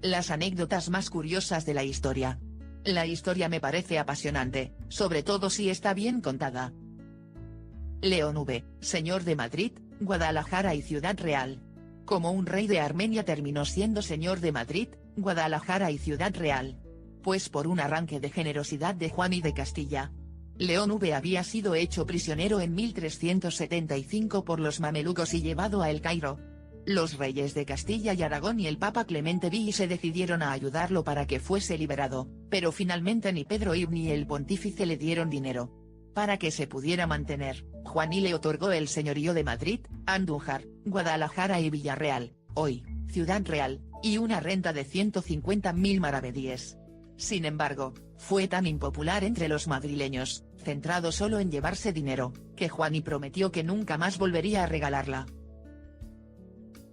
Las anécdotas más curiosas de la historia. La historia me parece apasionante, sobre todo si está bien contada. León V, señor de Madrid, Guadalajara y Ciudad Real. Como un rey de Armenia terminó siendo señor de Madrid, Guadalajara y Ciudad Real. Pues por un arranque de generosidad de Juan I de Castilla. León V había sido hecho prisionero en 1375 por los mamelucos y llevado a El Cairo. Los reyes de Castilla y Aragón y el Papa Clemente VI se decidieron a ayudarlo para que fuese liberado, pero finalmente ni Pedro I ni el pontífice le dieron dinero. Para que se pudiera mantener, Juan I le otorgó el señorío de Madrid, Andújar, Guadalajara y Villarreal, hoy, Ciudad Real, y una renta de 150.000 maravedíes. Sin embargo, fue tan impopular entre los madrileños, centrado solo en llevarse dinero, que Juan I prometió que nunca más volvería a regalarla.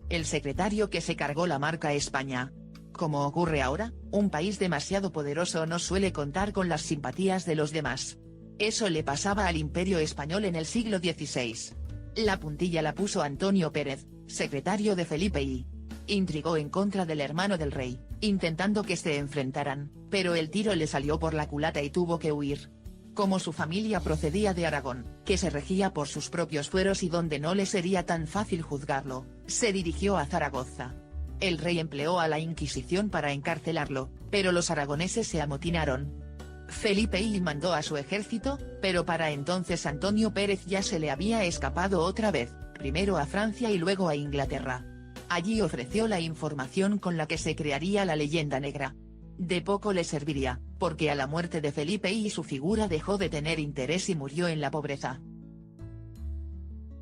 El secretario que se cargó la marca España. Como ocurre ahora, un país demasiado poderoso no suele contar con las simpatías de los demás. Eso le pasaba al Imperio Español en el siglo XVI. La puntilla la puso Antonio Pérez, secretario de Felipe I. Intrigó en contra del hermano del rey, intentando que se enfrentaran, pero el tiro le salió por la culata y tuvo que huir. Como su familia procedía de Aragón, que se regía por sus propios fueros y donde no le sería tan fácil juzgarlo, se dirigió a Zaragoza. El rey empleó a la Inquisición para encarcelarlo, pero los aragoneses se amotinaron. Felipe I mandó a su ejército, pero para entonces Antonio Pérez ya se le había escapado otra vez, primero a Francia y luego a Inglaterra. Allí ofreció la información con la que se crearía la leyenda negra. De poco le serviría, porque a la muerte de Felipe I su figura dejó de tener interés y murió en la pobreza.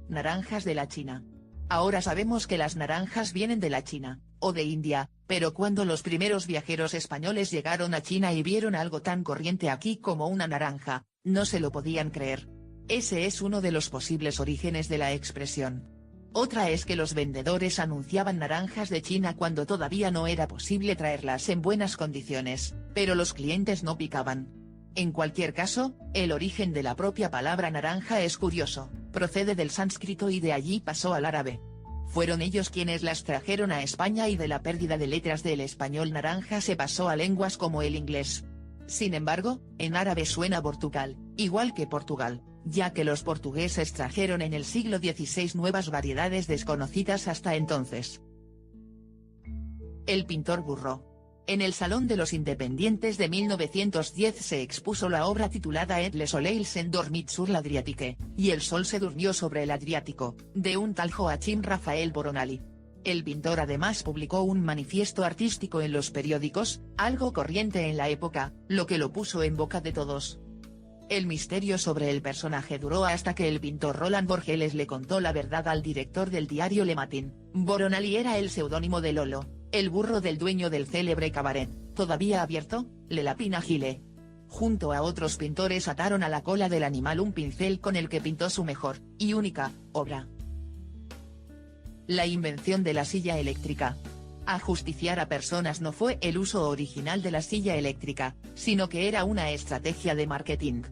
Naranjas de la China. Ahora sabemos que las naranjas vienen de la China, o de India, pero cuando los primeros viajeros españoles llegaron a China y vieron algo tan corriente aquí como una naranja, no se lo podían creer. Ese es uno de los posibles orígenes de la expresión. Otra es que los vendedores anunciaban naranjas de China cuando todavía no era posible traerlas en buenas condiciones, pero los clientes no picaban. En cualquier caso, el origen de la propia palabra naranja es curioso, procede del sánscrito y de allí pasó al árabe. Fueron ellos quienes las trajeron a España y de la pérdida de letras del español naranja se pasó a lenguas como el inglés. Sin embargo, en árabe suena Portugal, igual que Portugal, ya que los portugueses trajeron en el siglo XVI nuevas variedades desconocidas hasta entonces. El pintor burro. En el Salón de los Independientes de 1910 se expuso la obra titulada Et le soleil s'endormit sur l'Adriatique, y el sol se durmió sobre el Adriático, de un tal Joachim Rafael Boronali. El pintor además publicó un manifiesto artístico en los periódicos, algo corriente en la época, lo que lo puso en boca de todos. El misterio sobre el personaje duró hasta que el pintor Roland Borgeles le contó la verdad al director del diario Le Matin. Boronali era el seudónimo de Lolo, el burro del dueño del célebre cabaret, todavía abierto, Le Lapin Agile. Junto a otros pintores ataron a la cola del animal un pincel con el que pintó su mejor, y única, obra. La invención de la silla eléctrica. Ajusticiar a personas no fue el uso original de la silla eléctrica, sino que era una estrategia de marketing.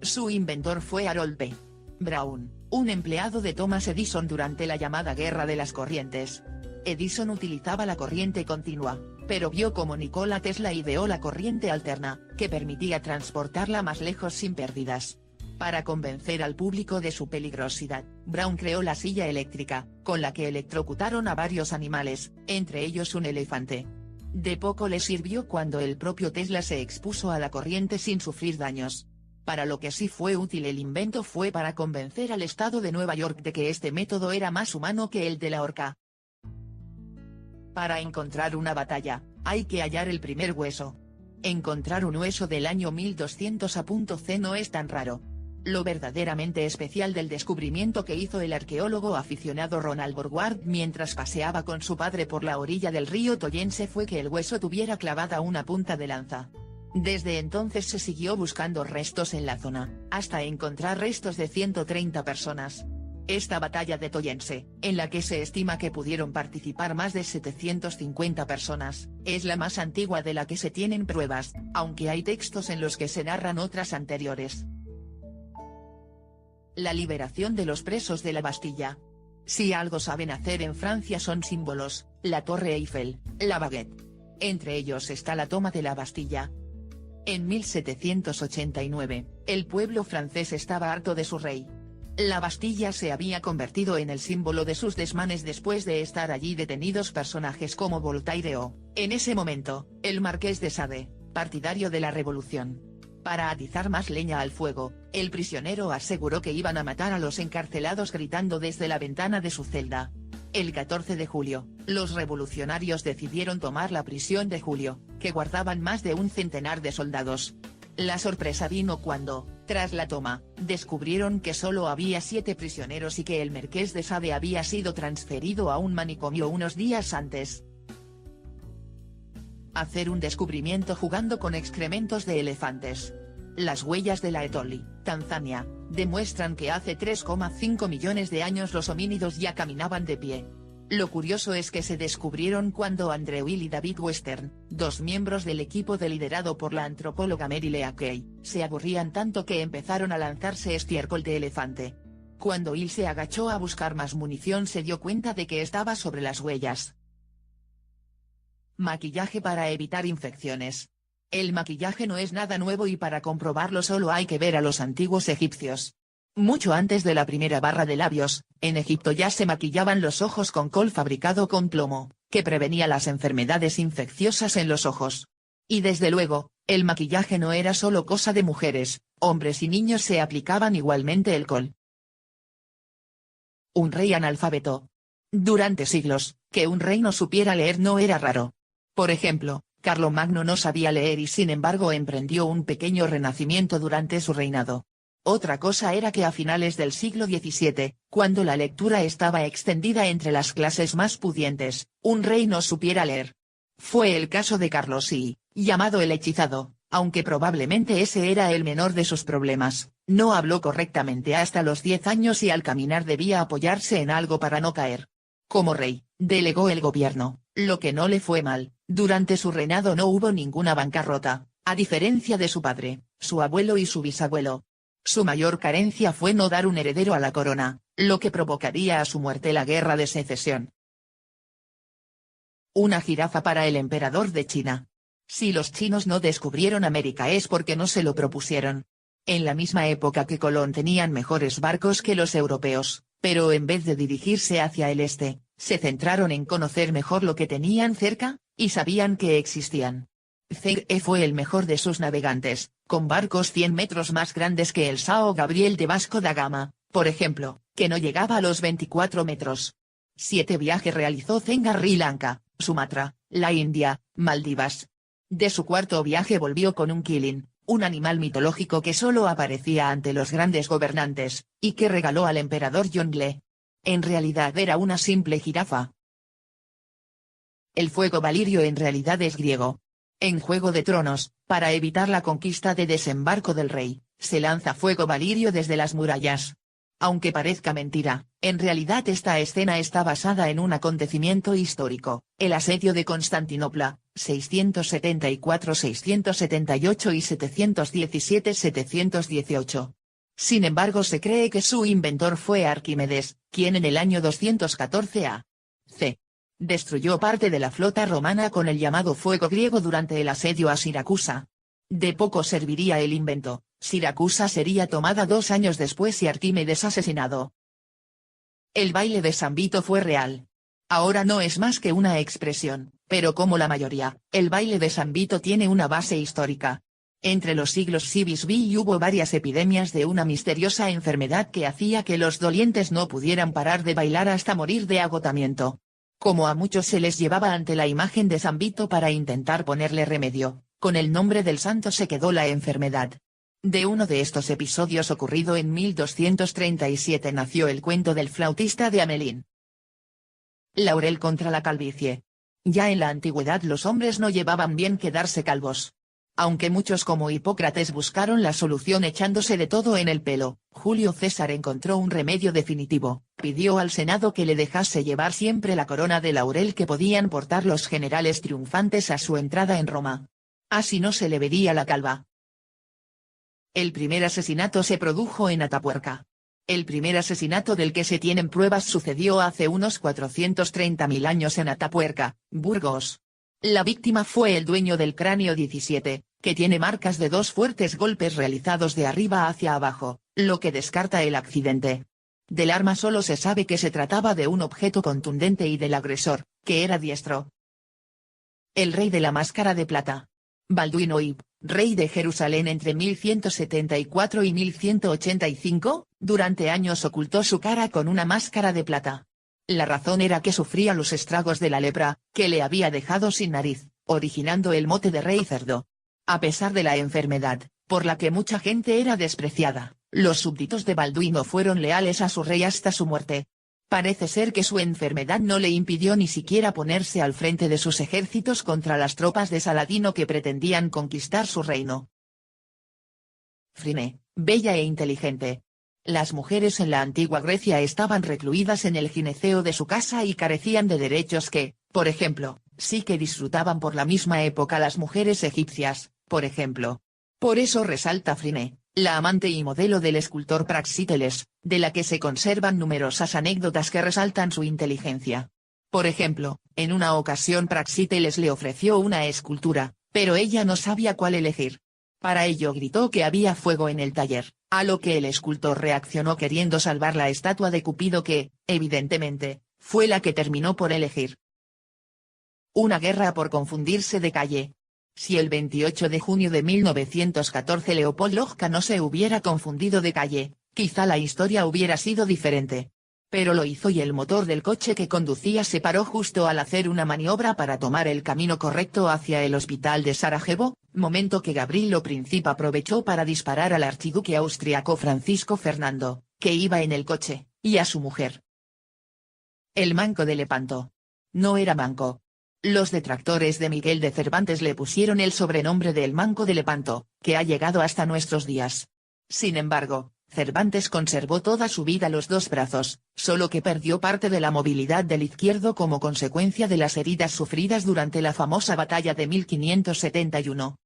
Su inventor fue Harold B. Brown, un empleado de Thomas Edison durante la llamada Guerra de las Corrientes. Edison utilizaba la corriente continua, pero vio cómo Nikola Tesla ideó la corriente alterna, que permitía transportarla más lejos sin pérdidas. Para convencer al público de su peligrosidad, Brown creó la silla eléctrica, con la que electrocutaron a varios animales, entre ellos un elefante. De poco le sirvió cuando el propio Tesla se expuso a la corriente sin sufrir daños. Para lo que sí fue útil el invento fue para convencer al estado de Nueva York de que este método era más humano que el de la horca. Para encontrar una batalla, hay que hallar el primer hueso. Encontrar un hueso del año 1200 a.C. no es tan raro. Lo verdaderamente especial del descubrimiento que hizo el arqueólogo aficionado Ronald Borgward mientras paseaba con su padre por la orilla del río Toyense fue que el hueso tuviera clavada una punta de lanza. Desde entonces se siguió buscando restos en la zona, hasta encontrar restos de 130 personas. Esta batalla de Toyense, en la que se estima que pudieron participar más de 750 personas, es la más antigua de la que se tienen pruebas, aunque hay textos en los que se narran otras anteriores. La liberación de los presos de la Bastilla. Si algo saben hacer en Francia son símbolos, la Torre Eiffel, la baguette. Entre ellos está la toma de la Bastilla. En 1789, el pueblo francés estaba harto de su rey. La Bastilla se había convertido en el símbolo de sus desmanes después de estar allí detenidos personajes como Voltaire o, en ese momento, el Marqués de Sade, partidario de la revolución. Para atizar más leña al fuego, el prisionero aseguró que iban a matar a los encarcelados gritando desde la ventana de su celda. El 14 de julio, los revolucionarios decidieron tomar la prisión de Julio, que guardaban más de un centenar de soldados. La sorpresa vino cuando, tras la toma, descubrieron que solo había 7 prisioneros y que el Marqués de Sade había sido transferido a un manicomio unos días antes. Hacer un descubrimiento jugando con excrementos de elefantes. Las huellas de la Etoli, Tanzania, demuestran que hace 3,5 millones de años los homínidos ya caminaban de pie. Lo curioso es que se descubrieron cuando Andrew Hill y David Western, 2 miembros del equipo liderado por la antropóloga Mary Lea Kay, se aburrían tanto que empezaron a lanzarse estiércol de elefante. Cuando Hill se agachó a buscar más munición se dio cuenta de que estaba sobre las huellas. Maquillaje para evitar infecciones. El maquillaje no es nada nuevo y para comprobarlo solo hay que ver a los antiguos egipcios. Mucho antes de la primera barra de labios, en Egipto ya se maquillaban los ojos con col fabricado con plomo, que prevenía las enfermedades infecciosas en los ojos. Y desde luego, el maquillaje no era solo cosa de mujeres, hombres y niños se aplicaban igualmente el col. Un rey analfabeto. Durante siglos, que un rey no supiera leer no era raro. Por ejemplo, Carlomagno no sabía leer y sin embargo emprendió un pequeño renacimiento durante su reinado. Otra cosa era que a finales del siglo XVII, cuando la lectura estaba extendida entre las clases más pudientes, un rey no supiera leer. Fue el caso de Carlos I, llamado el hechizado, aunque probablemente ese era el menor de sus problemas, no habló correctamente hasta los 10 años y al caminar debía apoyarse en algo para no caer. Como rey, delegó el gobierno, lo que no le fue mal, durante su reinado no hubo ninguna bancarrota, a diferencia de su padre, su abuelo y su bisabuelo. Su mayor carencia fue no dar un heredero a la corona, lo que provocaría a su muerte la Guerra de Secesión. Una jirafa para el emperador de China. Si los chinos no descubrieron América es porque no se lo propusieron. En la misma época que Colón tenían mejores barcos que los europeos, pero en vez de dirigirse hacia el este, se centraron en conocer mejor lo que tenían cerca, y sabían que existían. Zheng He fue el mejor de sus navegantes, con barcos 100 metros más grandes que el São Gabriel de Vasco da Gama, por ejemplo, que no llegaba a los 24 metros. 7 viajes realizó Zheng a Sri Lanka, Sumatra, la India, Maldivas. De su cuarto viaje volvió con un quilín, un animal mitológico que solo aparecía ante los grandes gobernantes, y que regaló al emperador Yongle. En realidad era una simple jirafa. El fuego valirio en realidad es griego. En Juego de Tronos, para evitar la conquista de desembarco del rey, se lanza fuego valirio desde las murallas. Aunque parezca mentira, en realidad esta escena está basada en un acontecimiento histórico, el asedio de Constantinopla, 674, 678 y 717-718. Sin embargo se cree que su inventor fue Arquímedes, quien en el año 214 a.C. destruyó parte de la flota romana con el llamado fuego griego durante el asedio a Siracusa. De poco serviría el invento, Siracusa sería tomada 2 años después y Arquímedes asesinado. El baile de San Vito fue real. Ahora no es más que una expresión, pero como la mayoría, el baile de San Vito tiene una base histórica. Entre los siglos VI y hubo varias epidemias de una misteriosa enfermedad que hacía que los dolientes no pudieran parar de bailar hasta morir de agotamiento. Como a muchos se les llevaba ante la imagen de San Vito para intentar ponerle remedio, con el nombre del santo se quedó la enfermedad. De uno de estos episodios ocurrido en 1237 nació el cuento del flautista de Hamelín. Laurel contra la calvicie. Ya en la antigüedad los hombres no llevaban bien quedarse calvos. Aunque muchos como Hipócrates buscaron la solución echándose de todo en el pelo, Julio César encontró un remedio definitivo, pidió al Senado que le dejase llevar siempre la corona de laurel que podían portar los generales triunfantes a su entrada en Roma. Así no se le vería la calva. El primer asesinato se produjo en Atapuerca. El primer asesinato del que se tienen pruebas sucedió hace unos 430.000 años en Atapuerca, Burgos. La víctima fue el dueño del cráneo 17, que tiene marcas de 2 fuertes golpes realizados de arriba hacia abajo, lo que descarta el accidente. Del arma solo se sabe que se trataba de un objeto contundente y del agresor, que era diestro. El rey de la máscara de plata. Balduino Ib, rey de Jerusalén entre 1174 y 1185, durante años ocultó su cara con una máscara de plata. La razón era que sufría los estragos de la lepra, que le había dejado sin nariz, originando el mote de rey cerdo. A pesar de la enfermedad, por la que mucha gente era despreciada, los súbditos de Balduino fueron leales a su rey hasta su muerte. Parece ser que su enfermedad no le impidió ni siquiera ponerse al frente de sus ejércitos contra las tropas de Saladino que pretendían conquistar su reino. Frine, bella e inteligente. Las mujeres en la antigua Grecia estaban recluidas en el gineceo de su casa y carecían de derechos que, por ejemplo, sí que disfrutaban por la misma época las mujeres egipcias, por ejemplo. Por eso resalta Frine, la amante y modelo del escultor Praxíteles, de la que se conservan numerosas anécdotas que resaltan su inteligencia. Por ejemplo, en una ocasión Praxíteles le ofreció una escultura, pero ella no sabía cuál elegir. Para ello gritó que había fuego en el taller, a lo que el escultor reaccionó queriendo salvar la estatua de Cupido que, evidentemente, fue la que terminó por elegir. Una guerra por confundirse de calle. Si el 28 de junio de 1914 Leopold Lojka no se hubiera confundido de calle, quizá la historia hubiera sido diferente. Pero lo hizo y el motor del coche que conducía se paró justo al hacer una maniobra para tomar el camino correcto hacia el hospital de Sarajevo, momento que Gavrilo Princip aprovechó para disparar al archiduque austriaco Francisco Fernando, que iba en el coche, y a su mujer. El manco de Lepanto. No era manco. Los detractores de Miguel de Cervantes le pusieron el sobrenombre de El Manco de Lepanto, que ha llegado hasta nuestros días. Sin embargo, Cervantes conservó toda su vida los 2 brazos, solo que perdió parte de la movilidad del izquierdo como consecuencia de las heridas sufridas durante la famosa batalla de 1571.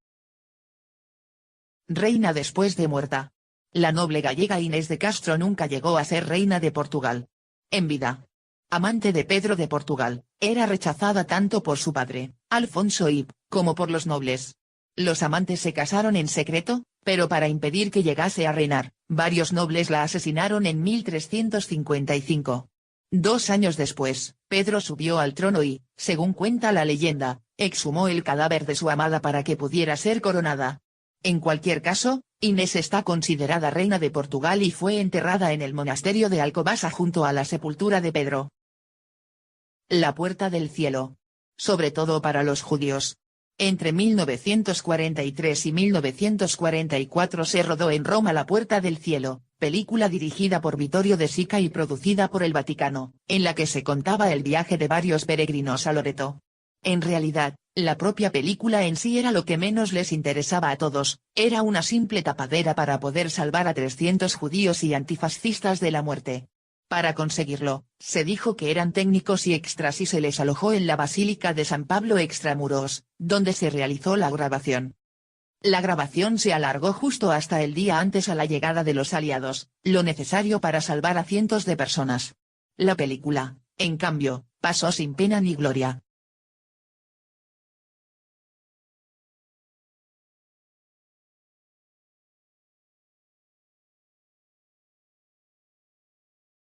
Reina después de muerta. La noble gallega Inés de Castro nunca llegó a ser reina de Portugal. En vida. Amante de Pedro de Portugal, era rechazada tanto por su padre, Alfonso Ib, como por los nobles. Los amantes se casaron en secreto, pero para impedir que llegase a reinar, varios nobles la asesinaron en 1355. 2 años después, Pedro subió al trono y, según cuenta la leyenda, exhumó el cadáver de su amada para que pudiera ser coronada. En cualquier caso, Inés está considerada reina de Portugal y fue enterrada en el monasterio de Alcobaça junto a la sepultura de Pedro. La Puerta del Cielo. Sobre todo para los judíos. Entre 1943 y 1944 se rodó en Roma La Puerta del Cielo, película dirigida por Vittorio De Sica y producida por el Vaticano, en la que se contaba el viaje de varios peregrinos a Loreto. En realidad, la propia película en sí era lo que menos les interesaba a todos, era una simple tapadera para poder salvar a 300 judíos y antifascistas de la muerte. Para conseguirlo, se dijo que eran técnicos y extras y se les alojó en la Basílica de San Pablo Extramuros, donde se realizó la grabación. La grabación se alargó justo hasta el día antes a la llegada de los aliados, lo necesario para salvar a cientos de personas. La película, en cambio, pasó sin pena ni gloria.